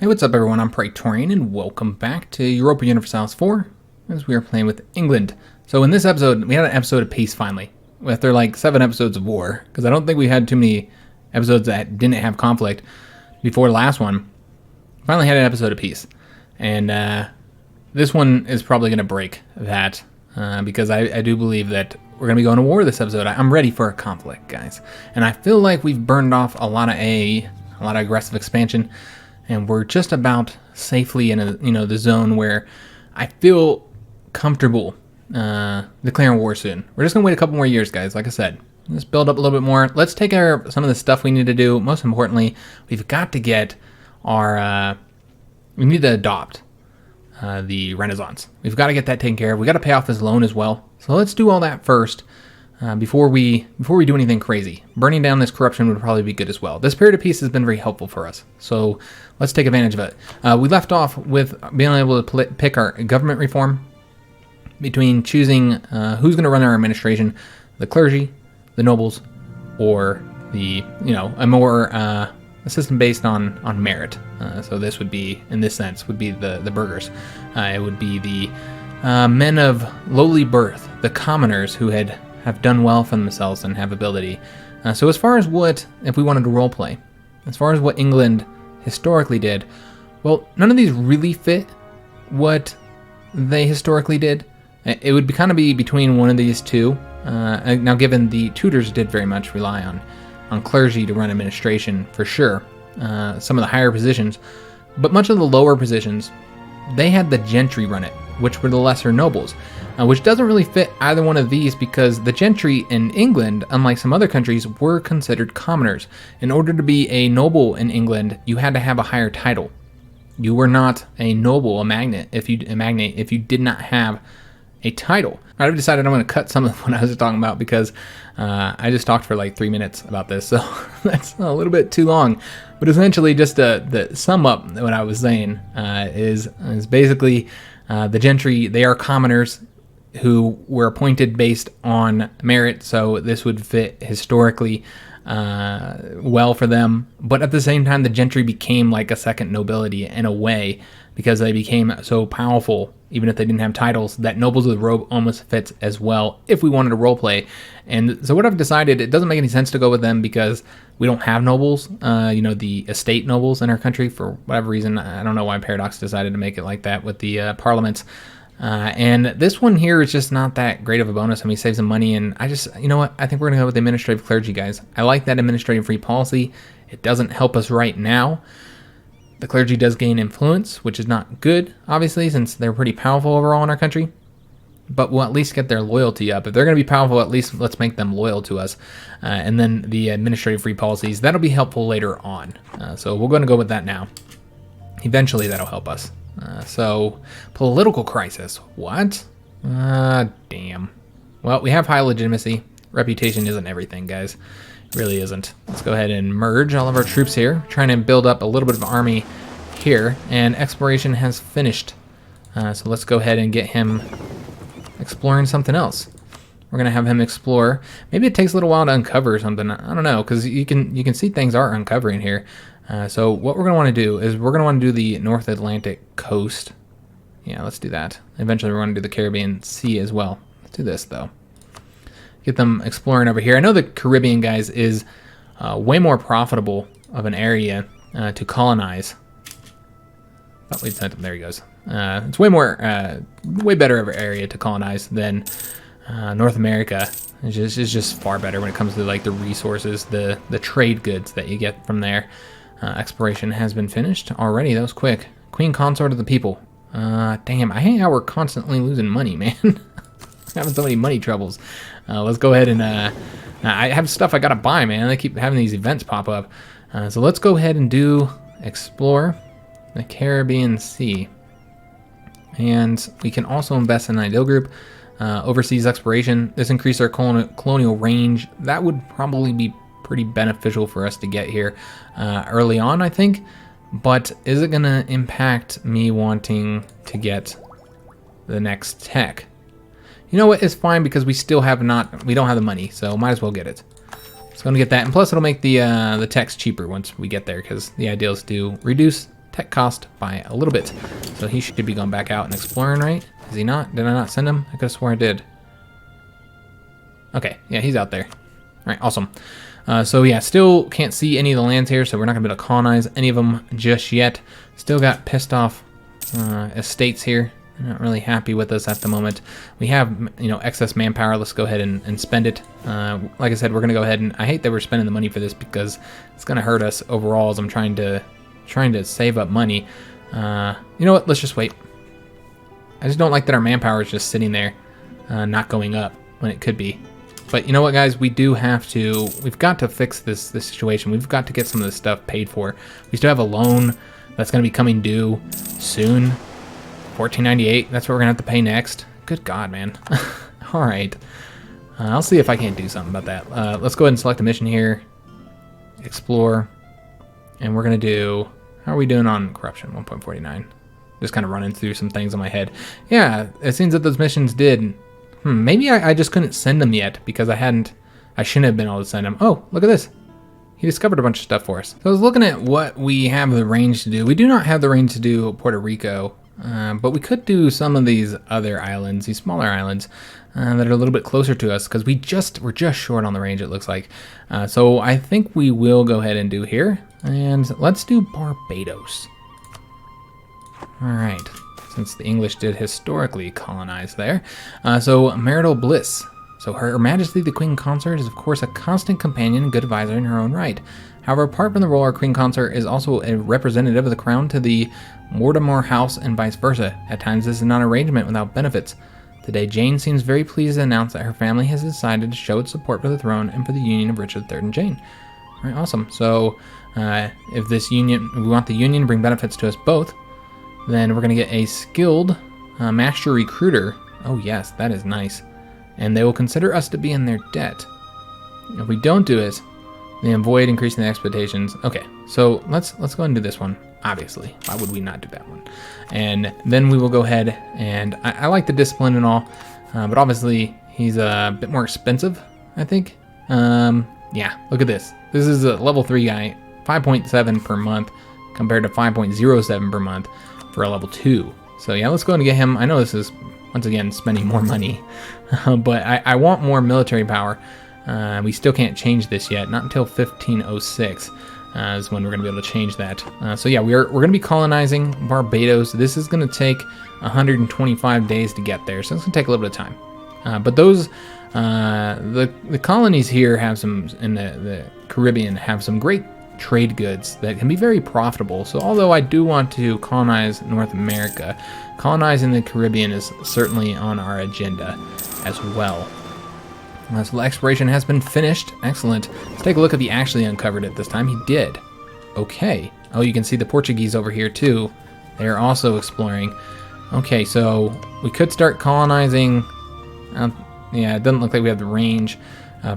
Hey, what's up everyone? I'm Praetorian and welcome back to Europa Universalis IV as we are playing with England. So in this episode, we had an episode of peace finally, after like 7 episodes of war, because I don't think we had too many episodes that didn't have conflict before the last one. Finally had an episode of peace, and this one is probably going to break that, because I do believe that we're going to be going to war this episode. I'm ready for a conflict, guys, and I feel like we've burned off a lot of aggressive expansion. And we're just about safely in the zone where I feel comfortable declaring war soon. We're just gonna wait a couple more years, guys. Like I said, let's build up a little bit more. Let's take care of some of the stuff we need to do. Most importantly, we've got to get our we need to adopt the Renaissance. We've got to get that taken care of. We got to pay off this loan as well. So let's do all that first. Before we do anything crazy. Burning down this corruption would probably be good as well. This period of peace has been very helpful for us, so let's take advantage of it. We left off with being able to pick our government reform between choosing who's going to run our administration, the clergy, the nobles, or a more a system based on merit. So this would be, in this sense, would be the burghers. It would be the men of lowly birth, the commoners who have done well for themselves and have ability. So as far as if we wanted to roleplay, as far as what England historically did, well, none of these really fit what they historically did. It would kind of be between one of these two. Now, given the Tudors did very much rely on clergy to run administration, for sure, some of the higher positions, but much of the lower positions, they had the gentry run it, which were the lesser nobles. Which doesn't really fit either one of these because the gentry in England, unlike some other countries, were considered commoners. In order to be a noble in England, you had to have a higher title. You were not a noble, a magnate, if you did not have a title. I've decided I'm going to cut some of what I was talking about because I just talked for like 3 minutes about this, so that's a little bit too long. But essentially, just to sum up what I was saying is basically the gentry, they are commoners who were appointed based on merit, so this would fit historically well for them. But at the same time, the gentry became like a second nobility in a way because they became so powerful, even if they didn't have titles, that nobles of the robe almost fits as well if we wanted to roleplay. And so what I've decided, it doesn't make any sense to go with them because we don't have nobles, the estate nobles in our country for whatever reason. I don't know why Paradox decided to make it like that with the parliaments. And this one here is just not that great of a bonus. I mean, save some money, and I just, you know what? I think we're going to go with the administrative clergy, guys. I like that administrative free policy. It doesn't help us right now. The clergy does gain influence, which is not good, obviously, since they're pretty powerful overall in our country. But we'll at least get their loyalty up. If they're going to be powerful, at least let's make them loyal to us. And then the administrative free policies, that'll be helpful later on. So we're going to go with that now. Eventually, that'll help us. So, political crisis. What? Damn. Well, we have high legitimacy. Reputation isn't everything, guys. It really isn't. Let's go ahead and merge all of our troops here. Trying to build up a little bit of army here. And exploration has finished. So let's go ahead and get him exploring something else. We're going to have him explore. Maybe it takes a little while to uncover something. I don't know, because you can see things are uncovering here. So what we're going to want to do is we're going to want to do the North Atlantic coast. Yeah, let's do that. Eventually we're going to do the Caribbean Sea as well. Let's do this, though. Get them exploring over here. I know the Caribbean, guys, is way more profitable of an area to colonize. Oh, wait a second. There he goes. It's way better of an area to colonize than North America. It's just far better when it comes to like the resources, the trade goods that you get from there. Exploration has been finished already. That was quick. Queen consort of the people. Damn, I hate how we're constantly losing money, man. Having so many money troubles. Let's go ahead and I have stuff I gotta buy, man. I keep having these events pop up. So let's go ahead and explore the Caribbean Sea. And we can also invest in an ideal group. Overseas exploration. This increased our colonial range. That would probably be pretty beneficial for us to get here early on, I think. But is it going to impact me wanting to get the next tech? You know what? It's fine because we don't have the money, so might as well get it. So I'm going to get that. And plus, it'll make the techs cheaper once we get there because the ideals do reduce tech cost by a little bit. So he should be going back out and exploring, right? Is he not? Did I not send him? I could have sworn I did. Okay, yeah, he's out there. All right, awesome. So yeah, still can't see any of the lands here, so we're not gonna be able to colonize any of them just yet. Still got pissed off estates here. They're not really happy with us at the moment. We have, you know, excess manpower. Let's go ahead and spend it. Like I said, we're gonna go ahead and I hate that we're spending the money for this because it's gonna hurt us overall as I'm trying to save up money. You know what? Let's just wait. I just don't like that our manpower is just sitting there, not going up when it could be. But you know what, guys? We've got to fix this situation. We've got to get some of this stuff paid for. We still have a loan that's going to be coming due soon. $14.98. That's what we're going to have to pay next. Good God, man. All right. I'll see if I can't do something about that. Let's go ahead and select a mission here. Explore. And we're going to do... How are we doing on corruption? 1.49. Just kind of running through some things in my head. Yeah, it seems that those missions did... maybe I just couldn't send them yet because I shouldn't have been able to send them. Oh, look at this. He discovered a bunch of stuff for us. So I was looking at what we have the range to do. We do not have the range to do Puerto Rico, but we could do some of these other islands, these smaller islands that are a little bit closer to us because we're just short on the range, it looks like. So I think we will go ahead and do here. And let's do Barbados. All right. Since the English did historically colonize there. So marital bliss. So Her Majesty the Queen Consort is of course a constant companion and good advisor in her own right. However, apart from the role, our Queen Consort is also a representative of the crown to the Mortimer house and vice versa. At times this is not an arrangement without benefits. Today Jane seems very pleased to announce that her family has decided to show its support for the throne and for the union of Richard III and Jane. All right, awesome. So if we want the union to bring benefits to us both, then we're going to get a skilled master recruiter. Oh yes, that is nice. And they will consider us to be in their debt. If we don't do it, they avoid increasing the expectations. Okay, so let's go ahead and do this one, obviously. Why would we not do that one? And then we will go ahead and... I like the discipline and all, but obviously he's a bit more expensive, I think. Yeah, look at this. This is a level 3 guy, 5.7 per month compared to 5.07 per month for a level 2. So yeah, let's go ahead and get him. I know this is, once again, spending more money, but I want more military power. We still can't change this yet, not until 1506 is when we're going to be able to change that. So yeah, we're going to be colonizing Barbados. This is going to take 125 days to get there, so it's going to take a little bit of time. But those, the colonies here have some, in the Caribbean, have some great trade goods that can be very profitable. So although I do want to colonize North America, colonizing the Caribbean is certainly on our agenda as well. So the exploration has been finished. Excellent. Let's take a look if he actually uncovered it this time. He did. Okay. Oh, you can see the Portuguese over here too. They're also exploring. Okay, so we could start colonizing. Yeah, it doesn't look like we have the range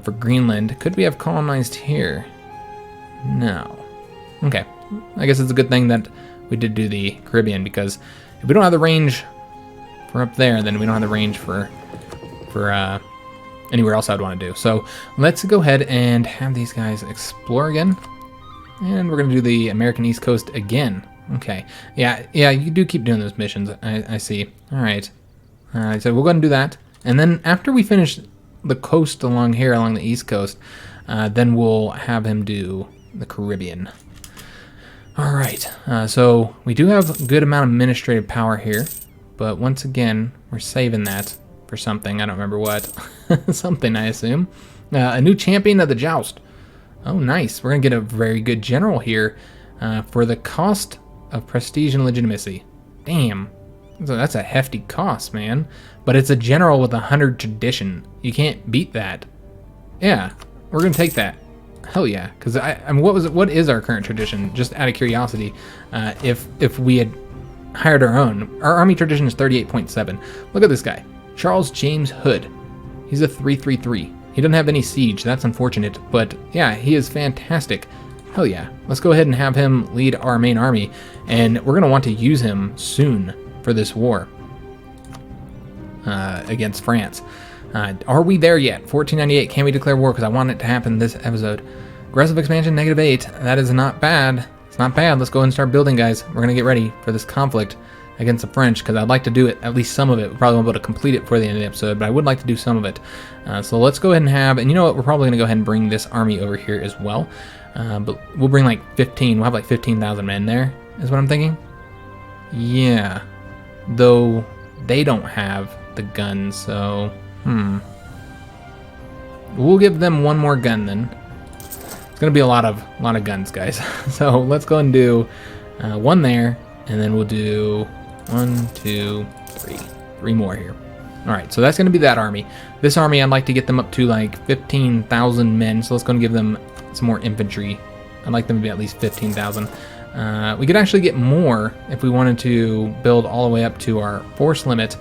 for Greenland. Could we have colonized here? No. Okay. I guess it's a good thing that we did do the Caribbean, because if we don't have the range for up there, then we don't have the range for anywhere else I'd want to do. So let's go ahead and have these guys explore again. And we're going to do the American East Coast again. Okay. Yeah, you do keep doing those missions. I see. All right. So we'll go ahead and do that. And then after we finish the coast along here, along the East Coast, then we'll have him do the Caribbean. All right. So we do have a good amount of administrative power here. But once again, we're saving that for something. I don't remember what. Something, I assume. A new champion of the joust. Oh, nice. We're going to get a very good general here for the cost of prestige and legitimacy. Damn. So that's a hefty cost, man. But it's a general with 100 tradition. You can't beat that. Yeah, we're going to take that. Hell yeah. Because I mean, what is our current tradition? Just out of curiosity, if we had hired our own. Our army tradition is 38.7. Look at this guy. Charles James Hood. He's a 333. He doesn't have any siege. That's unfortunate. But yeah, he is fantastic. Hell yeah. Let's go ahead and have him lead our main army. And we're going to want to use him soon for this war against France. Are we there yet? 1498. Can we declare war? Because I want it to happen this episode. Aggressive expansion, -8. That is not bad. It's not bad. Let's go and start building, guys. We're going to get ready for this conflict against the French, because I'd like to do it, at least some of it. We probably won't be able to complete it before the end of the episode, but I would like to do some of it. So let's go ahead and have, and you know what, we're probably going to go ahead and bring this army over here as well. But we'll bring like 15, we'll have like 15,000 men there, is what I'm thinking. Yeah. Though they don't have the guns, so, We'll give them one more gun then. It's going to be a lot of guns, guys. So let's go and do one there, and then we'll do 1, 2, 3. 3 more here. All right, so that's going to be that army. This army, I'd like to get them up to like 15,000 men, so let's go and give them some more infantry. I'd like them to be at least 15,000. We could actually get more if we wanted to build all the way up to our force limit.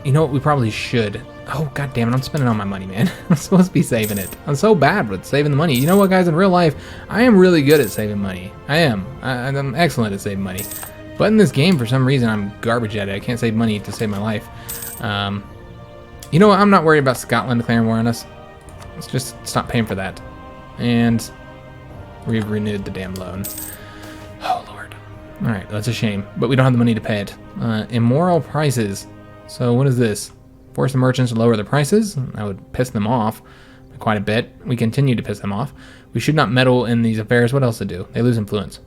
You know what, we probably should. Oh, god damn it, I'm spending all my money, man. I'm supposed to be saving it. I'm so bad with saving the money. You know what, guys, in real life, I am really good at saving money. I am. I'm excellent at saving money. But in this game, for some reason, I'm garbage at it. I can't save money to save my life. You know what? I'm not worried about Scotland declaring war on us. Let's just stop paying for that. And we've renewed the damn loan. Oh, Lord. All right, that's a shame. But we don't have the money to pay it. Immoral prices. So what is this? Force the merchants to lower their prices. That would piss them off quite a bit. We continue to piss them off. We should not meddle in these affairs. What else to do? They lose influence.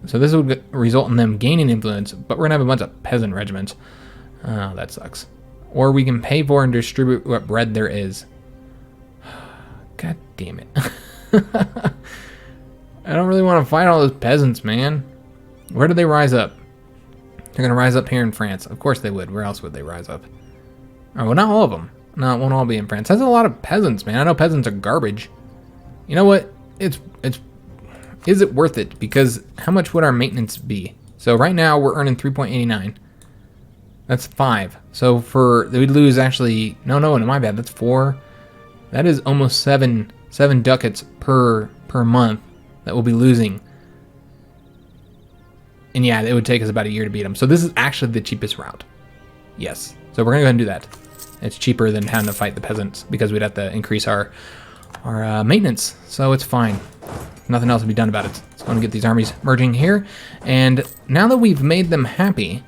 So this would result in them gaining influence, but we're going to have a bunch of peasant regiments. Oh, that sucks. Or we can pay for and distribute what bread there is. God damn it. I don't really want to fight all those peasants, man. Where do they rise up? They're going to rise up here in France. Of course they would. Where else would they rise up? Oh, well, not all of them. No, it won't all be in France. That's a lot of peasants, man. I know peasants are garbage. You know what? Is it worth it? Because how much would our maintenance be? So right now we're earning 3.89. That's 5. So we'd lose actually, no, my bad. That's 4. That is almost 7 ducats per month that we'll be losing. And yeah, it would take us about a year to beat them. So this is actually the cheapest route. Yes. So we're gonna go ahead and do that. It's cheaper than having to fight the peasants because we'd have to increase our maintenance. So it's fine. Nothing else to be done about it. Let's go and get these armies merging here. And now that we've made them happy,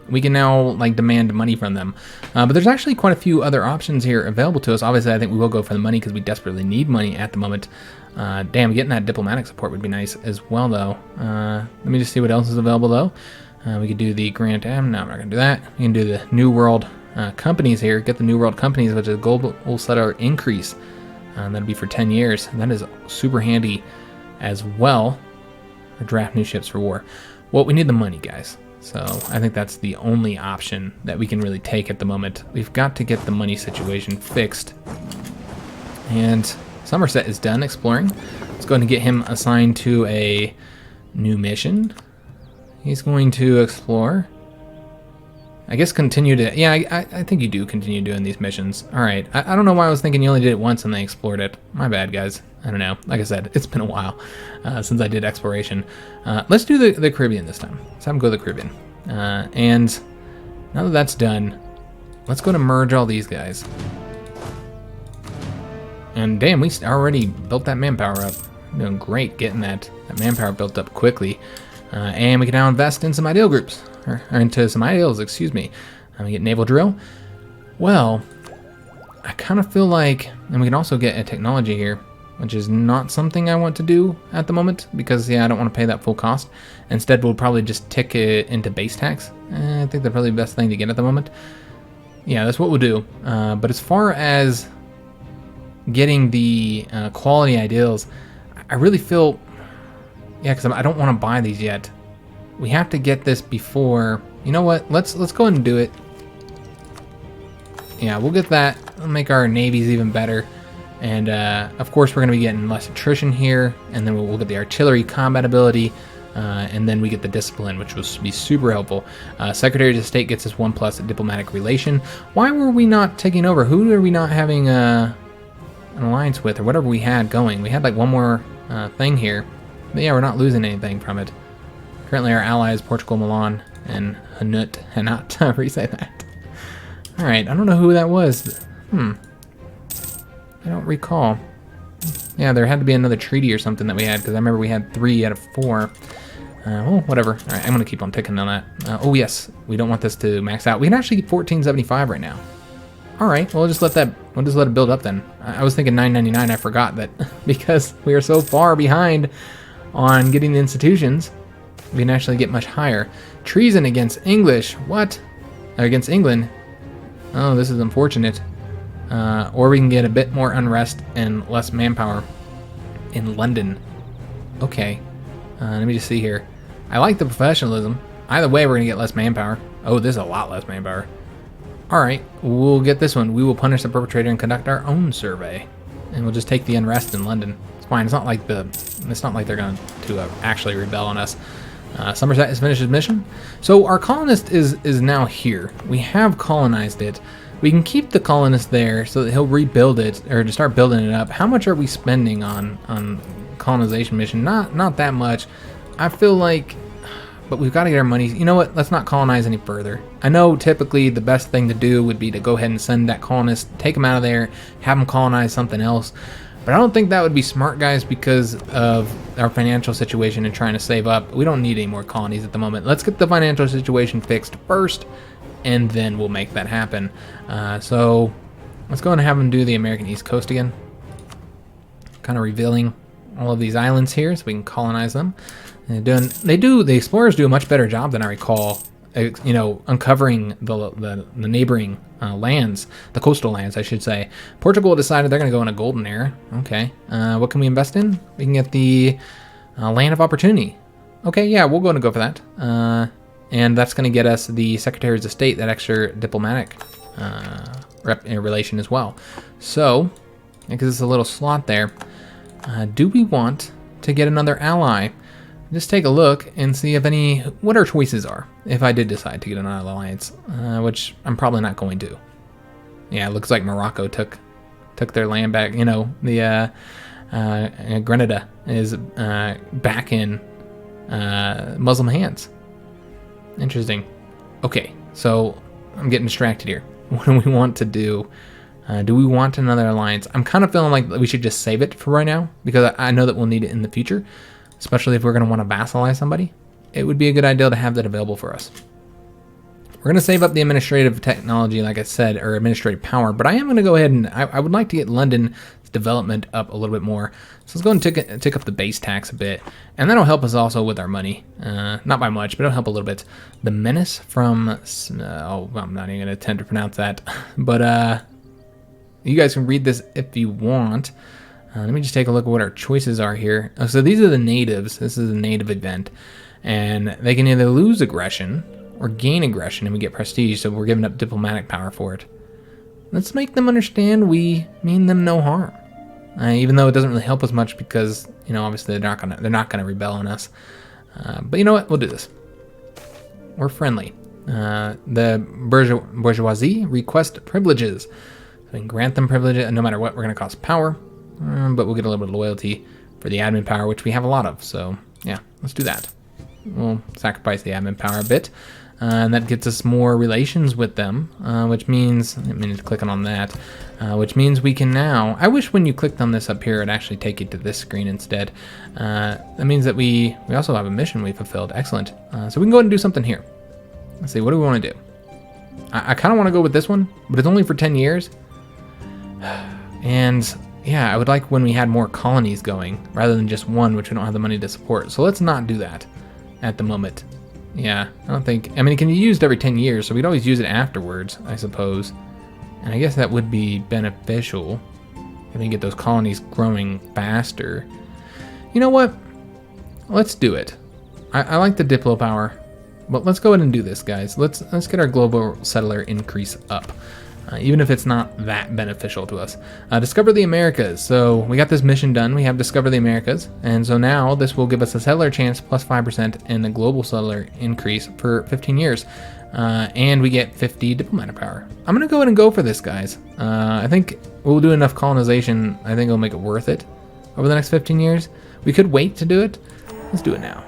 we can now like demand money from them. But there's actually quite a few other options here available to us. Obviously, I think we will go for the money because we desperately need money at the moment. Damn, getting that diplomatic support would be nice as well, though. Let me just see what else is available, though. We could do the Grant M. No, I'm not going to do that. We can do the New World companies here. Get the New World companies, which is a global settler increase. That'll be for 10 years. And that is super handy as well. Or draft new ships for war. Well, we need the money, guys. So I think that's the only option that we can really take at the moment. We've got to get the money situation fixed. And Somerset is done exploring. Let's go ahead and get him assigned to a new mission. He's going to explore. I guess continue to... Yeah, I think you do continue doing these missions. All right. I don't know why I was thinking you only did it once and they explored it. My bad, guys. I don't know. Like I said, it's been a while since I did exploration. Let's do the Caribbean this time. Let's have them go to the Caribbean. And now that that's done, let's go to merge all these guys. And damn, we already built that manpower up. We're doing great getting that manpower built up quickly. And we can now invest in some ideal groups. Or into some ideals, excuse me. We get naval drill. Well, I kind of feel like, and we can also get a technology here, which is not something I want to do at the moment because, yeah, I don't want to pay that full cost. Instead, we'll probably just tick it into base tax. I think that's probably the best thing to get at the moment. Yeah, that's what we'll do. But as far as getting the quality ideals, I really feel, yeah, because I don't want to buy these yet. We have to get this before. You know what? Let's go ahead and do it. Yeah, we'll get that. We'll make our navies even better. And of course, we're going to be getting less attrition here. And then we'll get the artillery combat ability. And then we get the discipline, which will be super helpful. Secretary of State gets us 1+ diplomatic relation. Why were we not taking over? Who are we not having an alliance with, or whatever we had going? We had like one more thing here. But yeah, we're not losing anything from it. Currently, our allies, Portugal, Milan, and Hyatt. However you say that. All right, I don't know who that was. I don't recall. Yeah, there had to be another treaty or something that we had, because I remember we had 3 out of 4. Well, whatever. All right, I'm going to keep on ticking on that. Oh, yes. We don't want this to max out. We can actually get 1475 right now. All right, well, we'll just let it build up then. I was thinking 999. I forgot that because we are so far behind on getting the institutions, we can actually get much higher. Treason against English. What? Against England? Oh, this is unfortunate. Or we can get a bit more unrest and less manpower in London. Okay. Let me just see here. I like the professionalism. Either way, we're going to get less manpower. Oh, this is a lot less manpower. All right, we'll get this one. We will punish the perpetrator and conduct our own survey. And we'll just take the unrest in London. It's fine. It's not like they're going to actually rebel on us. Somerset has finished his mission. So our colonist is now here. We have colonized it. We can keep the colonist there so that he'll rebuild it, or to start building it up. How much are we spending on colonization mission? Not that much. I feel like, but we've got to get our money. You know what? Let's not colonize any further. I know typically the best thing to do would be to go ahead and send that colonist, take him out of there, have him colonize something else. But I don't think that would be smart, guys, because of our financial situation and trying to save up. We don't need any more colonies at the moment. Let's get the financial situation fixed first, and then we'll make that happen. So let's go and have them do the American East Coast again. Kind of revealing all of these islands here so we can colonize them. And the explorers do a much better job than I recall, you know, uncovering the neighboring lands, the coastal lands, I should say. Portugal decided they're going to go in a golden era. Okay. What can we invest in? We can get the land of opportunity. Okay, yeah, we'll go for that. And that's going to get us the Secretaries of State, that extra diplomatic relation as well. So, because it's a little slot there, do we want to get another ally? Just take a look and see if what our choices are if I did decide to get another alliance, which I'm probably not going to. Yeah, it looks like Morocco took their land back. You know, the Grenada is back in Muslim hands. Interesting. Okay, so I'm getting distracted here. What do we want to do? Do we want another alliance? I'm kind of feeling like we should just save it for right now, because I know that we'll need it in the future, especially if we're going to want to vassalize somebody. It would be a good idea to have that available for us. We're going to save up the administrative technology, like I said, or administrative power, but I am going to go ahead and I would like to get London's development up a little bit more. So let's go and tick up the base tax a bit, and that'll help us also with our money. Not by much, but it'll help a little bit. The menace from, I'm not even going to attempt to pronounce that, but you guys can read this if you want. Let me just take a look at what our choices are here. So these are the natives. This is a native event, and they can either lose aggression or gain aggression, and we get prestige, so we're giving up diplomatic power for it. Let's make them understand we mean them no harm, even though it doesn't really help us much because, you know, obviously they're not gonna rebel on us. But you know what? We'll do this. We're friendly. The bourgeoisie request privileges. So we can grant them privileges, and no matter what, we're gonna cost power, but we'll get a little bit of loyalty for the admin power, which we have a lot of. So yeah, let's do that. We'll sacrifice the admin power a bit. And that gets us more relations with them, which means, I mean, clicking on that, which means we can now, I wish when you clicked on this up here, it'd actually take you to this screen instead. That means that we also have a mission we fulfilled. Excellent. So we can go ahead and do something here. Let's see, what do we want to do? I kind of want to go with this one, but it's only for 10 years. And yeah, I would like when we had more colonies going, rather than just one, which we don't have the money to support. So let's not do that at the moment. Yeah, I don't think, I mean, it can be used every 10 years, so we'd always use it afterwards, I suppose. And I guess that would be beneficial if we can get those colonies growing faster. You know what? Let's do it. I like the Diplo power, but let's go ahead and do this, guys. Let's get our global settler increase up, even if it's not that beneficial to us. Discover the Americas. So we got this mission done. We have Discover the Americas, and so now this will give us a settler chance plus 5% and a global settler increase for 15 years. And we get 50 diplomatic power. I'm gonna go ahead and go for this, guys. I think we'll do enough colonization. I think it'll make it worth it over the next 15 years. We could wait to do it. Let's do it now.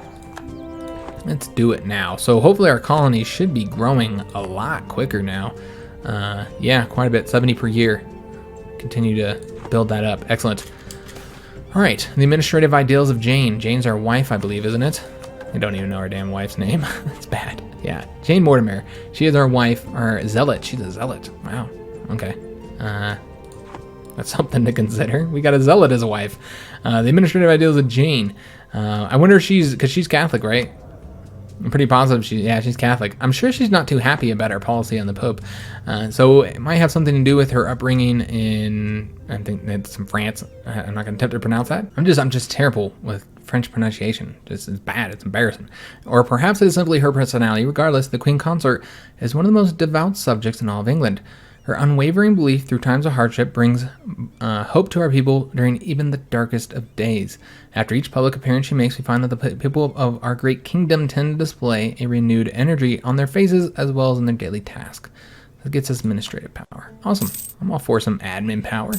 Let's do it now. So hopefully our colonies should be growing a lot quicker now. Yeah, quite a bit, 70 per year. Continue to build that up. Excellent. All right, the administrative ideals of Jane. Jane's our wife, I believe, isn't it? I don't even know our damn wife's name. That's bad. Yeah, Jane Mortimer. She is our wife, our zealot. She's a zealot. Wow. Okay. That's something to consider. We got a zealot as a wife. The administrative ideals of Jane. I wonder if because she's Catholic, right? I'm pretty positive she's Catholic. I'm sure she's not too happy about our policy on the Pope. So it might have something to do with her upbringing in, I think it's in France. I'm not going to attempt to pronounce that. I'm just terrible with French pronunciation. It's bad. It's embarrassing. Or perhaps it is simply her personality. Regardless, the Queen Consort is one of the most devout subjects in all of England. Her unwavering belief through times of hardship brings hope to our people during even the darkest of days. After each public appearance she makes, we find that the people of our great kingdom tend to display a renewed energy on their faces as well as in their daily task. That gets us administrative power. Awesome. I'm all for some admin power.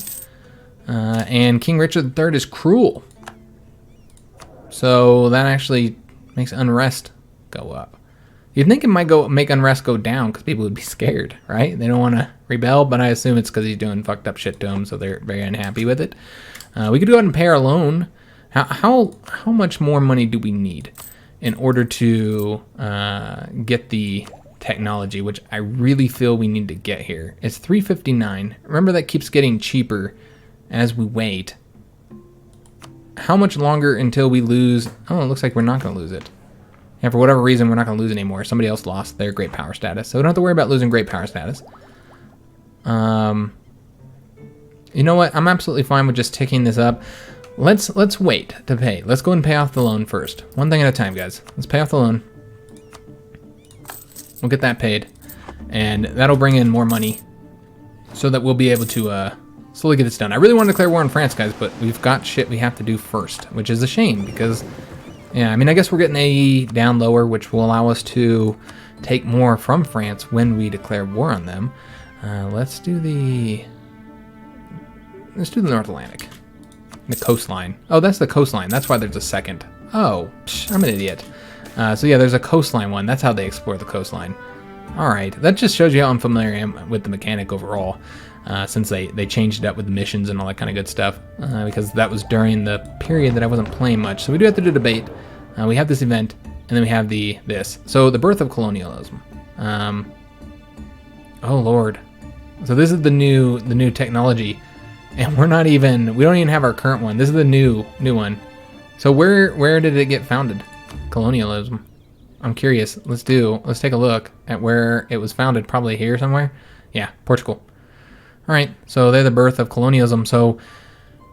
And King Richard III is cruel. So that actually makes unrest go up. You'd think it might make unrest go down because people would be scared, right? They don't want to rebel, but I assume it's because he's doing fucked up shit to them, so they're very unhappy with it. We could go ahead and pay our loan. How much more money do we need in order to get the technology, which I really feel we need to get here? It's 359. Remember, that keeps getting cheaper as we wait. How much longer until we lose? Oh, it looks like we're not going to lose it. And for whatever reason, we're not going to lose anymore. Somebody else lost their great power status. So we don't have to worry about losing great power status. You know what? I'm absolutely fine with just ticking this up. Let's wait to pay. Let's go and pay off the loan first. One thing at a time, guys. Let's pay off the loan. We'll get that paid. And that'll bring in more money so that we'll be able to slowly get this done. I really want to declare war on France, guys, but we've got shit we have to do first, which is a shame because... yeah, I mean, I guess we're getting AE down lower, which will allow us to take more from France when we declare war on them. Let's do the North Atlantic. The coastline. Oh, that's the coastline. That's why there's a second. Oh, I'm an idiot. So yeah, there's a coastline one. That's how they explore the coastline. All right, that just shows you how unfamiliar I am with the mechanic overall. Since they changed it up with the missions and all that kind of good stuff, because that was during the period that I wasn't playing much. So we do have to do debate. We have this event, and then we have this. So the birth of colonialism. Oh Lord. So this is the new technology, and we don't even have our current one. This is the new one. So where did it get founded? Colonialism. I'm curious. Let's take a look at where it was founded. Probably here somewhere. Yeah, Portugal. All right, so they're the birth of colonialism. So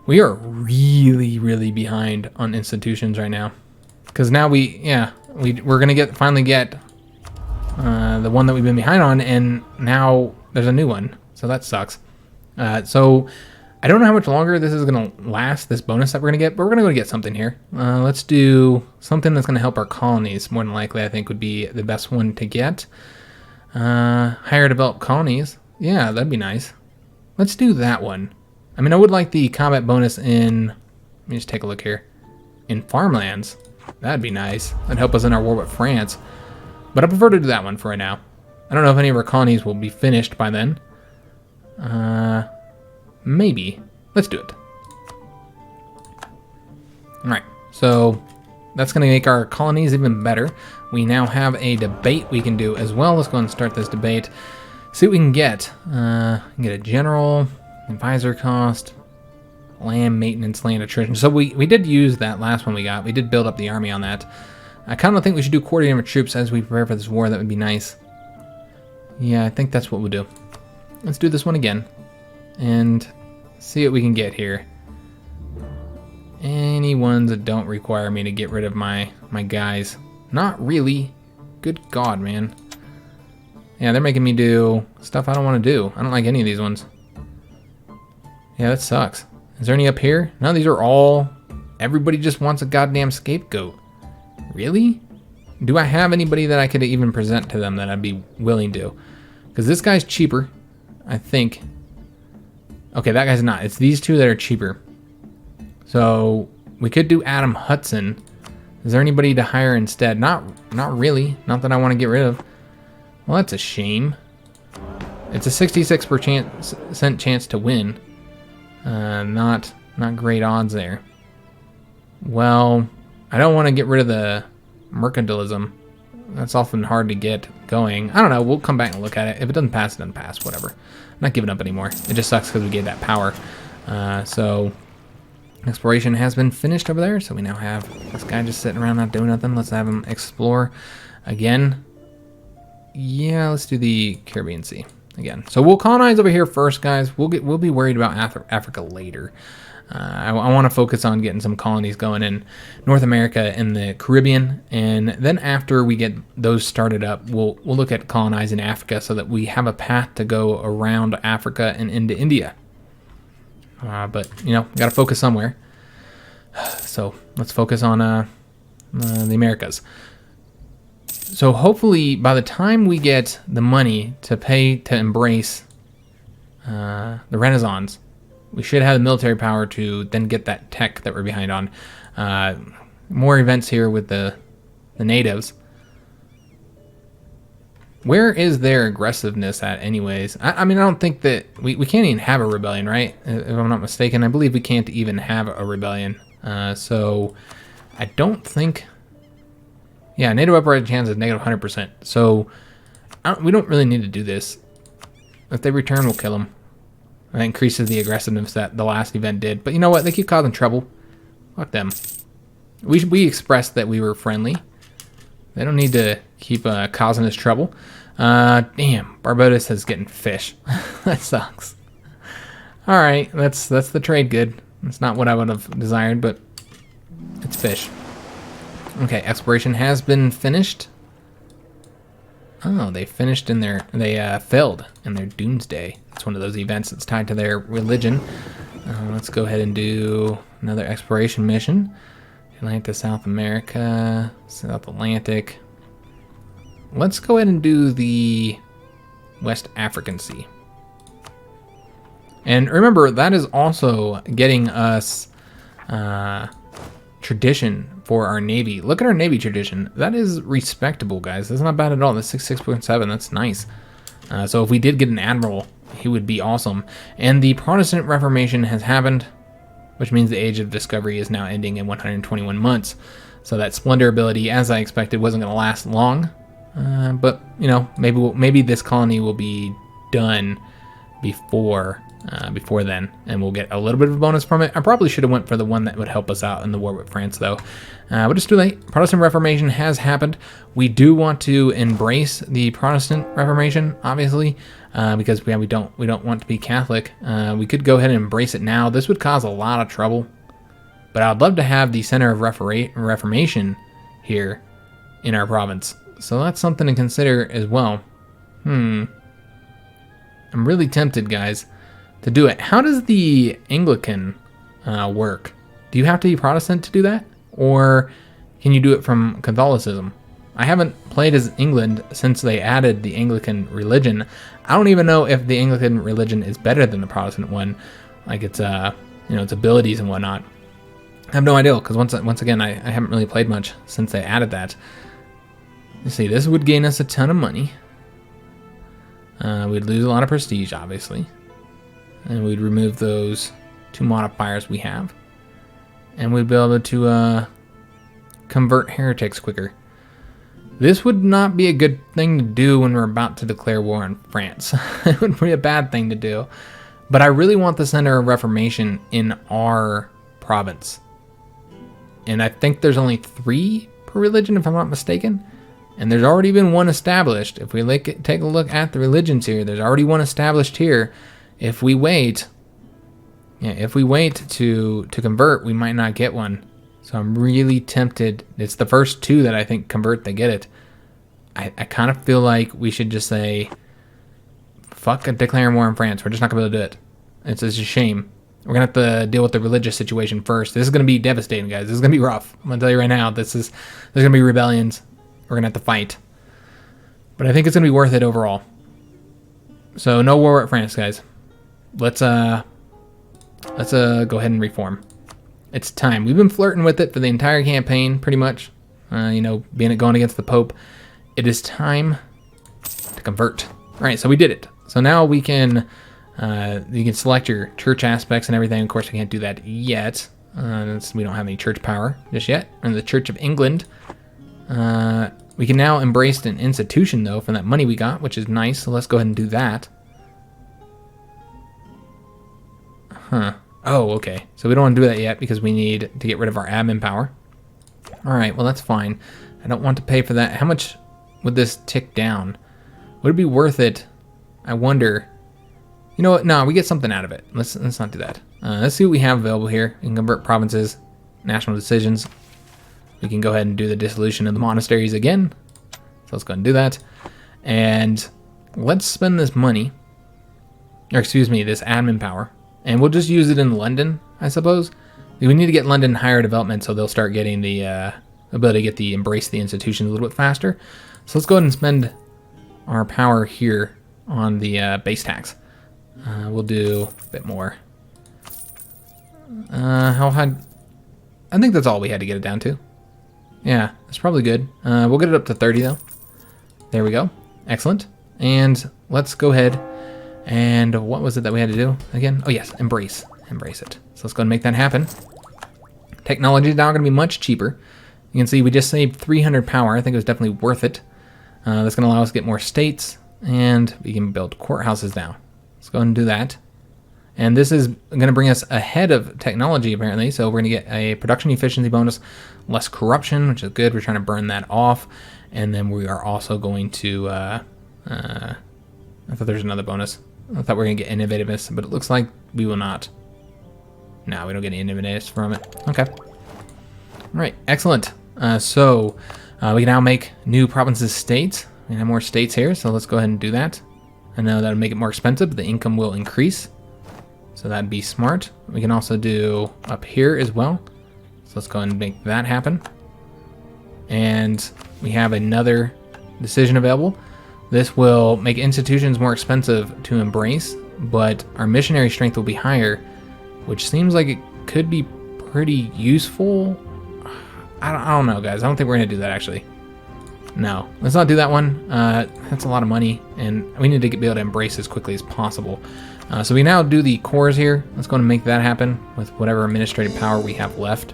we are really, really behind on institutions right now, because now we're gonna finally get the one that we've been behind on, and now there's a new one. So that sucks. So I don't know how much longer this is gonna last. This bonus that we're gonna get, but we're gonna go get something here. Let's do something that's gonna help our colonies. More than likely, I think would be the best one to get. Higher developed colonies. Yeah, that'd be nice. Let's do that one. I mean, I would like the combat bonus in... Let me just take a look here. In farmlands. That'd be nice. That'd help us in our war with France. But I prefer to do that one for right now. I don't know if any of our colonies will be finished by then. Maybe. Let's do it. Alright, so that's going to make our colonies even better. We now have a debate we can do as well. Let's go and start this debate. See what we can get. Get a general, advisor cost, land maintenance, land attrition. So we did use that last one we got. We did build up the army on that. I kind of think we should do coordinating with troops as we prepare for this war. That would be nice. Yeah, I think that's what we'll do. Let's do this one again and see what we can get here. Any ones that don't require me to get rid of my guys? Not really. Good God, man. Yeah, they're making me do stuff I don't want to do. I don't like any of these ones. Yeah, that sucks. Is there any up here? No, these are all... Everybody just wants a goddamn scapegoat. Really? Do I have anybody that I could even present to them that I'd be willing to? Because this guy's cheaper, I think. Okay, that guy's not. It's these two that are cheaper. So we could do Adam Hudson. Is there anybody to hire instead? Not really. Not that I want to get rid of. Well, that's a shame. It's a 66% chance to win. Not great odds there. Well, I don't want to get rid of the mercantilism. That's often hard to get going. I don't know. We'll come back and look at it. If it doesn't pass, it doesn't pass. Whatever. I'm not giving up anymore. It just sucks because we gave that power. So exploration has been finished over there. So we now have this guy just sitting around not doing nothing. Let's have him explore again. Yeah, let's do the Caribbean Sea again. So we'll colonize over here first, guys. We'll be worried about Africa later. I want to focus on getting some colonies going in North America and the Caribbean, and then after we get those started up, we'll look at colonizing Africa so that we have a path to go around Africa and into India. But you know, got to focus somewhere. So let's focus on the Americas. So hopefully, by the time we get the money to pay to embrace the Renaissance, we should have the military power to then get that tech that we're behind on. More events here with the natives. Where is their aggressiveness at anyways? I mean, I don't think that... We can't even have a rebellion, right? If I'm not mistaken. I believe we can't even have a rebellion. So I don't think... Yeah, native uprising chance is negative 100%. So we don't really need to do this. If they return, we'll kill them. That increases the aggressiveness that the last event did. But you know what? They keep causing trouble. Fuck them. We expressed that we were friendly. They don't need to keep causing us trouble. Damn, Barbados is getting fish. That sucks. All right, that's the trade good. It's not what I would have desired, but it's fish. Okay, exploration has been finished. Oh, they finished in their... They failed in their doomsday. It's one of those events that's tied to their religion. Let's go ahead and do another exploration mission. Atlantic, South America, South Atlantic. Let's go ahead and do the West African Sea. And remember, that is also getting us tradition for our Navy. Look at our Navy tradition. That is respectable, guys. That's not bad at all. That's 66.7. That's nice. So if we did get an admiral, he would be awesome. And the Protestant Reformation has happened, which means the Age of Discovery is now ending in 121 months. So that splendor ability, as I expected, wasn't going to last long. But, you know, maybe this colony will be done before then, and we'll get a little bit of a bonus from it. I probably should have went for the one that would help us out in the war with France, though. But it's too late. Protestant Reformation has happened. We do want to embrace the Protestant Reformation, obviously, because we don't want to be Catholic. We could go ahead and embrace it now. This would cause a lot of trouble, but I'd love to have the Center of Reformation here in our province. So that's something to consider as well. I'm really tempted, guys, to do it. How does the Anglican work? Do you have to be Protestant to do that? Or can you do it from Catholicism? I haven't played as England since they added the Anglican religion. I don't even know if the Anglican religion is better than the Protestant one, like its its abilities and whatnot. I have no idea, because once again, I haven't really played much since they added that. You see, this would gain us a ton of money. We'd lose a lot of prestige, obviously. And we'd remove those 2 modifiers we have. And we'd be able to convert heretics quicker. This would not be a good thing to do when we're about to declare war on France. It would be a bad thing to do. But I really want the Center of Reformation in our province. And I think there's only 3 per religion, if I'm not mistaken. And there's already been one established. If we take a look at the religions here, there's already one established here. If we wait to convert, we might not get one. So I'm really tempted. It's the first 2 that I think convert, they get it. I kind of feel like we should just say, fuck declaring war in France. We're just not going to be able to do it. It's just a shame. We're going to have to deal with the religious situation first. This is going to be devastating, guys. This is going to be rough. I'm going to tell you right now, there's going to be rebellions. We're going to have to fight. But I think it's going to be worth it overall. So no war with France, guys. Let's go ahead and reform. It's time. We've been flirting with it for the entire campaign, pretty much. Going against the Pope. It is time to convert. All right, so we did it. So now we can, you can select your church aspects and everything. Of course, I can't do that yet. Since we don't have any church power just yet. And the Church of England. We can now embrace an institution, though, from that money we got, which is nice. So let's go ahead and do that. Huh. Oh, okay. So we don't want to do that yet because we need to get rid of our admin power. All right, well, that's fine. I don't want to pay for that. How much would this tick down? Would it be worth it? I wonder. You know what? No, we get something out of it. Let's not do that. Let's see what we have available here. We can convert provinces, national decisions. We can go ahead and do the dissolution of the monasteries again. So let's go ahead and do that. And let's spend this money, or excuse me, this admin power. And we'll just use it in London, I suppose. We need to get London higher development so they'll start getting the ability to get the embrace the institutions a little bit faster. So let's go ahead and spend our power here on the base tax. We'll do a bit more. How high? I think that's all we had to get it down to. Yeah, that's probably good. We'll get it up to 30 though. There we go. Excellent. And let's go ahead and what was it that we had to do again? Oh yes, embrace it. So let's go and make that happen. Technology is now going to be much cheaper. You can see we just saved 300 power. I think it was definitely worth it. That's going to allow us to get more states, and we can build courthouses now. Let's go ahead and do that. And this is going to bring us ahead of technology, apparently. So we're going to get a production efficiency bonus, less corruption, which is good. We're trying to burn that off. And then we are also going to... I thought there's another bonus. I thought we were going to get innovativeness, but it looks like we will not. No, we don't get any innovativeness from it. Okay. All right, excellent. So we can now make new provinces states. We have more states here, so let's go ahead and do that. I know that'll make it more expensive, but the income will increase. So that'd be smart. We can also do up here as well. So let's go ahead and make that happen. And we have another decision available. This will make institutions more expensive to embrace, but our missionary strength will be higher, which seems like it could be pretty useful. I don't know, guys. I don't think we're going to do that, actually. No, let's not do that one. That's a lot of money, and we need to be able to embrace as quickly as possible. So we now do the cores here. Let's go and make that happen with whatever administrative power we have left.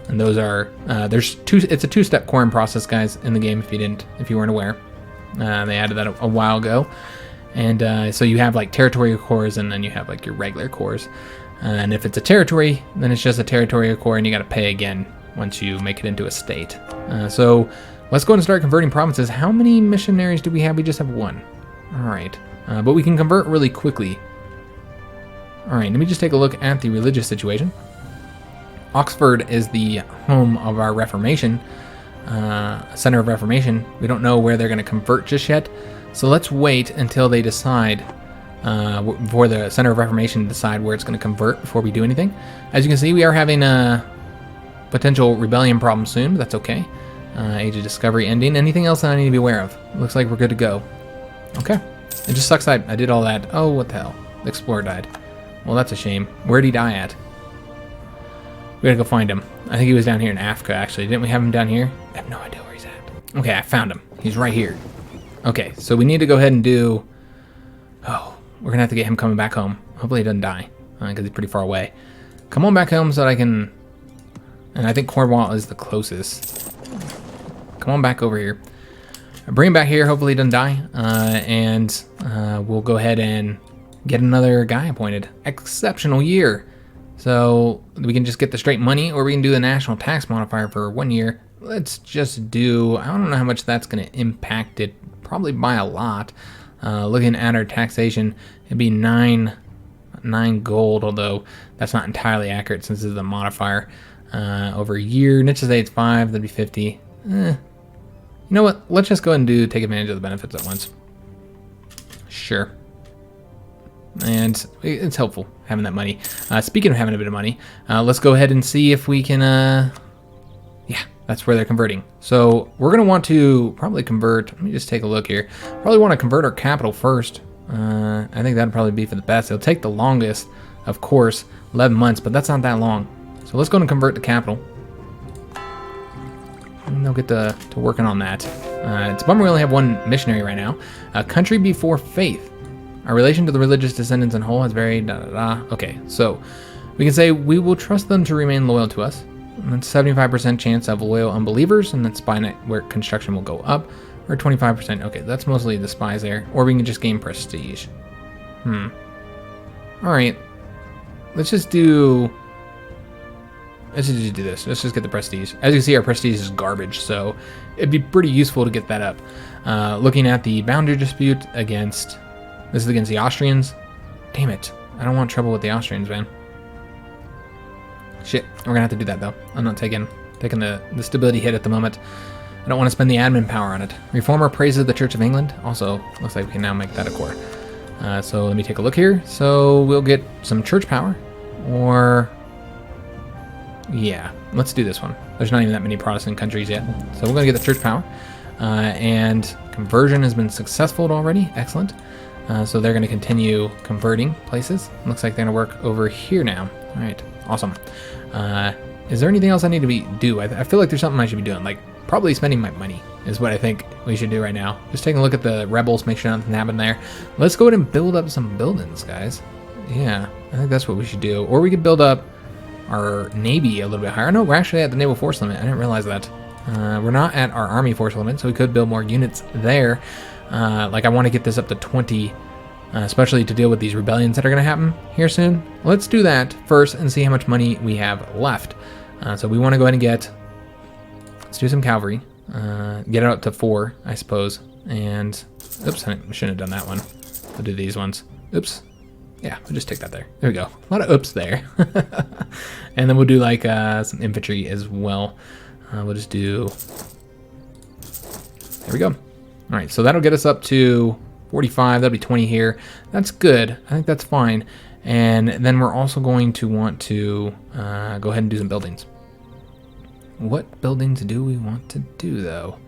And those are it's a two-step coring process, guys, in the game. If you weren't aware, they added that a while ago. And so you have like territorial cores, and then you have like your regular cores. And if it's a territory, then it's just a territorial core, and you got to pay again once you make it into a state. So let's go and start converting provinces. How many missionaries do we have? We just have one. All right. But we can convert really quickly. All right, let me just take a look at the religious situation. Oxford is the home of our Reformation, center of Reformation. We don't know where they're going to convert just yet. So let's wait until they decide, before the center of Reformation decide where it's going to convert before we do anything. As you can see, we are having a potential rebellion problem soon, but that's okay. Age of Discovery ending. Anything else that I need to be aware of? Looks like we're good to go. Okay. It just sucks I did all that. Oh, what the hell? The explorer died. Well, that's a shame. Where'd he die at? We gotta go find him. I think he was down here in Africa, actually. Didn't we have him down here? I have no idea where he's at. Okay, I found him. He's right here. Okay, so we need to go ahead and do... Oh, we're gonna have to get him coming back home. Hopefully he doesn't die, because he's pretty far away. Come on back home so that I can... And I think Cornwall is the closest. Come on back over here. Bring him back here, hopefully he doesn't die, and we'll go ahead and get another guy appointed. Exceptional year. So we can just get the straight money, or we can do the national tax modifier for 1 year. Let's just do, I don't know how much that's going to impact it, probably by a lot. Looking at our taxation, it'd be 9 gold, although that's not entirely accurate since this is a modifier. Over a year, let's just say it's 5, that'd be 50. You know what? Let's just go ahead and take advantage of the benefits at once. Sure. And it's helpful having that money. Speaking of having a bit of money, let's go ahead and see if we can... Yeah, that's where they're converting. So we're going to want to probably convert... Let me just take a look here. Probably want to convert our capital first. I think that'd probably be for the best. It'll take the longest, of course, 11 months, but that's not that long. So let's go and convert the capital. And they'll get to working on that. It's a bummer we only have one missionary right now. Country before faith. Our relation to the religious descendants in whole has varied. Okay, so We can say we will trust them to remain loyal to us. And that's 75% chance of loyal unbelievers, and then spy network construction will go up. Or 25%. Okay, that's mostly the spies there. Or we can just gain prestige. Alright. Let's just do this. Let's just get the prestige. As you see, our prestige is garbage, so it'd be pretty useful to get that up. Looking at the boundary dispute against... This is against the Austrians. Damn it. I don't want trouble with the Austrians, man. Shit. We're gonna have to do that, though. I'm not taking the stability hit at the moment. I don't want to spend the admin power on it. Reformer praises the Church of England. Also, looks like we can now make that a core. So let me take a look here. So we'll get some church power. Or... yeah, let's do this one. There's not even that many Protestant countries yet. So we're going to get the church power. And conversion has been successful already. Excellent. So they're going to continue converting places. Looks like they're going to work over here now. All right, awesome. Is there anything else I need to do? I feel like there's something I should be doing. Like, probably spending my money is what I think we should do right now. Just taking a look at the rebels, make sure nothing happened there. Let's go ahead and build up some buildings, guys. Yeah, I think that's what we should do. Or we could build up our navy a little bit higher. No, we're actually at the naval force limit. I didn't realize that. We're not at our army force limit, so we could build more units there. Like I want to get this up to 20, especially to deal with these rebellions that are going to happen here soon. Let's do that first and see how much money we have left. So we want to go ahead and let's do some cavalry. Get it up to 4, I suppose. And, oops, I shouldn't have done that one. We'll do these ones. Oops. Yeah, we'll just take that there. There we go. A lot of oops there. And then we'll do like some infantry as well. We'll just do... There we go. All right, so that'll get us up to 45. That'll be 20 here. That's good. I think that's fine. And then we're also going to want to go ahead and do some buildings. What buildings do we want to do, though? All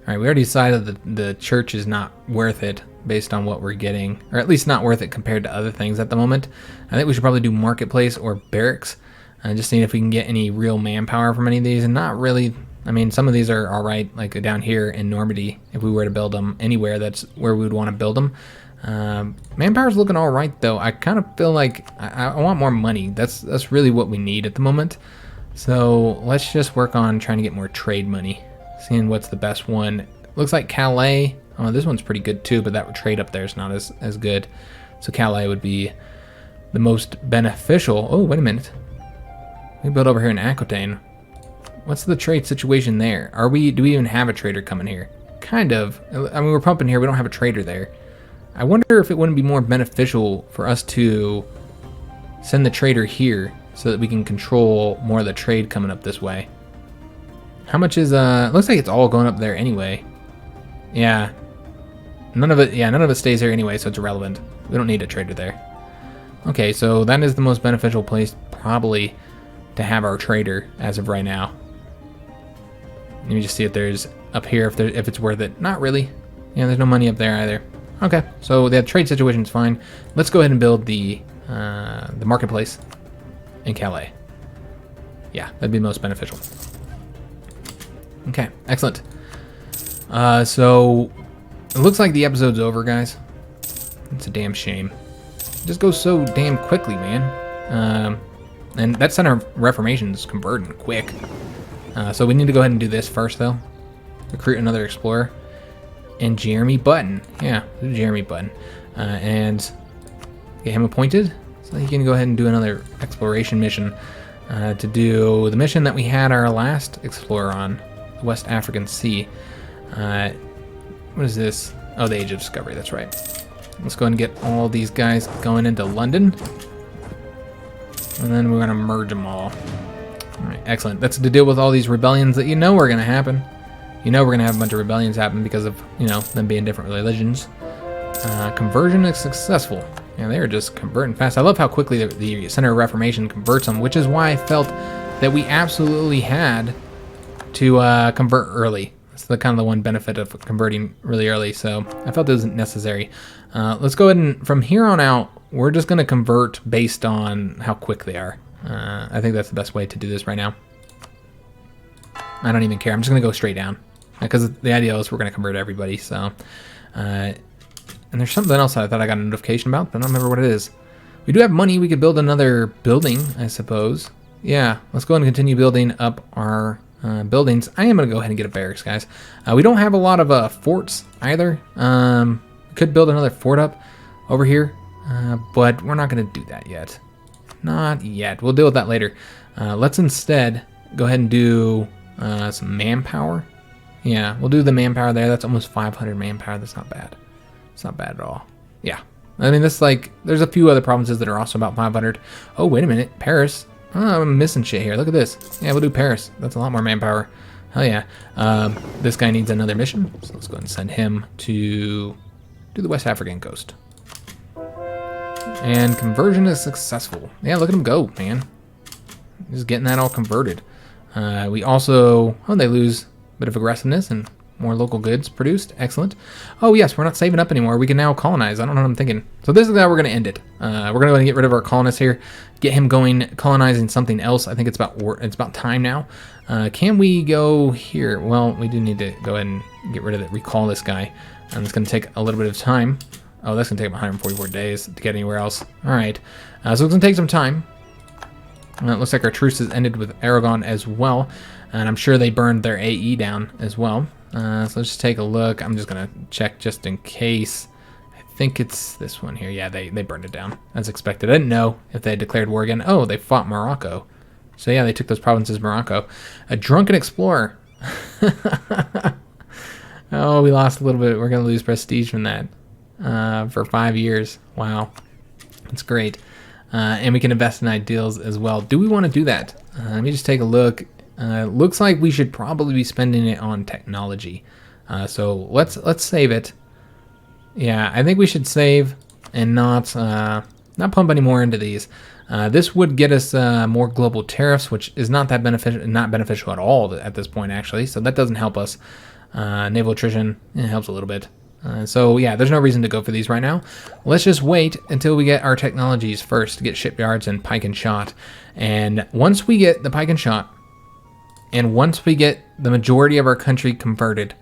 right, we already decided that the church is not worth it based on what we're getting, or at least not worth it compared to other things at the moment. I think we should probably do marketplace or barracks, just seeing if we can get any real manpower from any of these, and not really. I mean, some of these are all right, like down here in Normandy. If we were to build them anywhere, that's where we would want to build them. Manpower's looking all right, though. I kind of feel like I want more money. That's really what we need at the moment. So let's just work on trying to get more trade money, seeing what's the best one. Looks like Calais. Oh, this one's pretty good too, but that trade up there is not as good. So Calais would be the most beneficial. Oh, wait a minute. We build over here in Aquitaine. What's the trade situation there? Do we even have a trader coming here? Kind of. I mean, we're pumping here. We don't have a trader there. I wonder if it wouldn't be more beneficial for us to send the trader here so that we can control more of the trade coming up this way. How much is, looks like it's all going up there anyway. Yeah. None of it stays here anyway, so it's irrelevant. We don't need a trader there. Okay, so that is the most beneficial place probably to have our trader as of right now. Let me just see if there's up here, if it's worth it. Not really. Yeah, there's no money up there either. Okay, so the trade situation is fine. Let's go ahead and build the marketplace in Calais. Yeah, that'd be most beneficial. Okay, excellent. So it looks like the episode's over, guys. It's a damn shame. It just goes so damn quickly, man. And that Center of Reformation's converting quick. So we need to go ahead and do this first, though. Recruit another explorer. And Jeremy Button. Yeah, do Jeremy Button. And get him appointed. So he can go ahead and do another exploration mission. To do the mission that we had our last explorer on. The West African Sea. What is this? Oh, the Age of Discovery, that's right. Let's go ahead and get all these guys going into London. And then we're going to merge them all. All right, excellent. That's to deal with all these rebellions that you know are going to happen. You know we're going to have a bunch of rebellions happen because of, them being different religions. Conversion is successful. Yeah, they are just converting fast. I love how quickly the Center of Reformation converts them, which is why I felt that we absolutely had to convert early. That's the one benefit of converting really early, so I felt it was necessary. Let's go ahead and, from here on out, we're just going to convert based on how quick they are. I think that's the best way to do this right now. I don't even care. I'm just going to go straight down. Because the idea is we're going to convert everybody, so... and there's something else I thought I got a notification about, but I don't remember what it is. We do have money. We could build another building, I suppose. Yeah, let's go ahead and continue building up our buildings. I am going to go ahead and get a barracks, guys. We don't have a lot of forts either. Could build another fort up over here, but we're not going to do that yet. Not yet. We'll deal with that later. Let's instead go ahead and do some manpower. Yeah, we'll do the manpower there. That's almost 500 manpower. That's not bad. It's not bad at all. Yeah. I mean, this like, there's a few other provinces that are also about 500. Oh, wait a minute. Paris. Oh, I'm missing shit here. Look at this. Yeah, we'll do Paris. That's a lot more manpower. Hell yeah. This guy needs another mission. So let's go ahead and send him to the West African coast. And conversion is successful. Yeah, look at him go, man. Just getting that all converted. We also, oh, they lose a bit of aggressiveness and more local goods produced. Excellent. Oh, yes, we're not saving up anymore. We can now colonize. I don't know what I'm thinking. So this is how we're going to end it. We're going to get rid of our colonists here, get him going, colonizing something else. I think it's about time now. Can we go here? Well, we do need to go ahead and get rid of it, recall this guy. And it's going to take a little bit of time. Oh, that's going to take 144 days to get anywhere else. All right. So it's going to take some time. It looks like our truce has ended with Aragon as well. And I'm sure they burned their AE down as well. So let's just take a look. I'm just going to check just in case. I think it's this one here. Yeah, they burned it down as expected. I didn't know if they had declared war again. Oh, they fought Morocco. So yeah, they took those provinces Morocco. A drunken explorer. Oh, we lost a little bit. We're going to lose prestige from that for 5 years. Wow. That's great. And we can invest in ideals as well. Do we want to do that? Let me just take a look. Looks like we should probably be spending it on technology. So let's save it. Yeah, I think we should save and not pump any more into these. This would get us more global tariffs, which is not beneficial at all at this point, actually. So that doesn't help us. Naval attrition, it helps a little bit. So yeah, there's no reason to go for these right now. Let's just wait until we get our technologies first to get shipyards and pike and shot. And once we get the pike and shot, and once we get the majority of our country converted,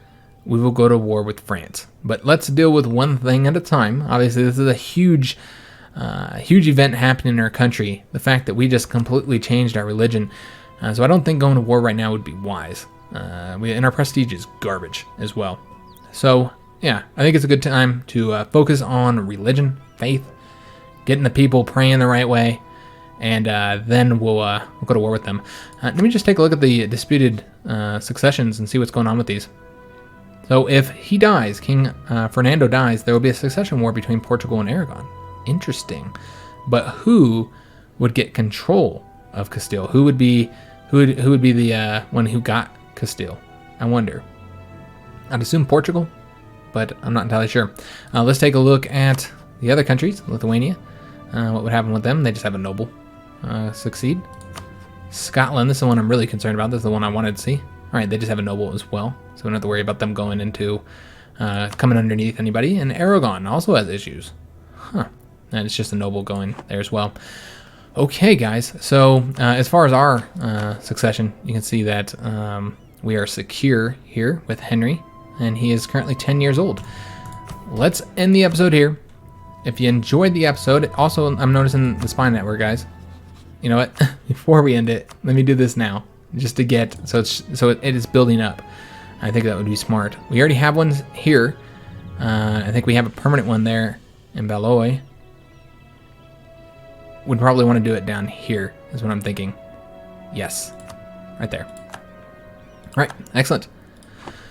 we will go to war with France. But let's deal with one thing at a time. Obviously, this is a huge event happening in our country. The fact that we just completely changed our religion. So I don't think going to war right now would be wise. And our prestige is garbage as well. So yeah, I think it's a good time to focus on religion, faith, getting the people praying the right way, and then we'll go to war with them. Let me just take a look at the disputed successions and see what's going on with these. So if he dies, King Fernando dies, there will be a succession war between Portugal and Aragon. Interesting. But who would get control of Castile? Who would be the one who got Castile? I wonder. I'd assume Portugal, but I'm not entirely sure. Let's take a look at the other countries. Lithuania. What would happen with them? They just have a noble succeed. Scotland. This is the one I'm really concerned about. This is the one I wanted to see. All right, they just have a noble as well, so we don't have to worry about them going into coming underneath anybody. And Aragon also has issues. Huh. And it's just a noble going there as well. Okay, guys. So as far as our succession, you can see that we are secure here with Henry, and he is currently 10 years old. Let's end the episode here. If you enjoyed the episode, also I'm noticing the spine network, guys. You know what? Before we end it, let me do this now, just to get so it is building up. I think that would be smart. We already have one here. I think we have a permanent one there in Valois. Would probably want to do it down here, is what I'm thinking. Yes, right there. All right, excellent.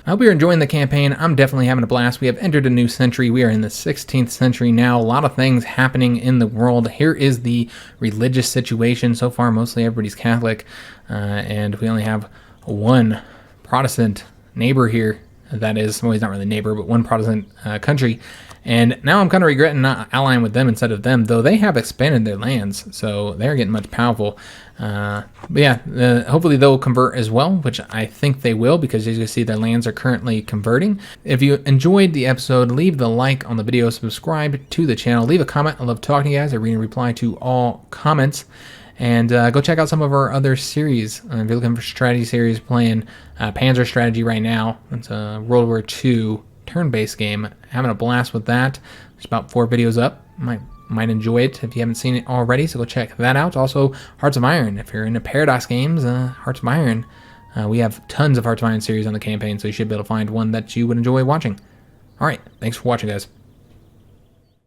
I hope you're enjoying the campaign. I'm definitely having a blast. We have entered a new century. We are in the 16th century now. A lot of things happening in the world. Here is the religious situation. So far, mostly everybody's Catholic, and we only have one Protestant neighbor here. That is, well, he's not really neighbor, but one Protestant country. And now I'm kind of regretting not allying with them instead of them, though they have expanded their lands, so they're getting much powerful. But yeah, hopefully they'll convert as well, which I think they will, because as you can see, their lands are currently converting. If you enjoyed the episode, leave the like on the video, subscribe to the channel, leave a comment. I love talking to you guys. I read and reply to all comments. And go check out some of our other series. If you're looking for strategy series, playing Panzer Strategy right now. It's a World War II turn-based game. Having a blast with that. There's about 4 videos up. Might might enjoy it if you haven't seen it already, so go check that out. Also, Hearts of Iron. If you're into Paradox games, Hearts of Iron, we have tons of Hearts of Iron series on the campaign, so you should be able to find one that you would enjoy watching. All right, thanks for watching, guys.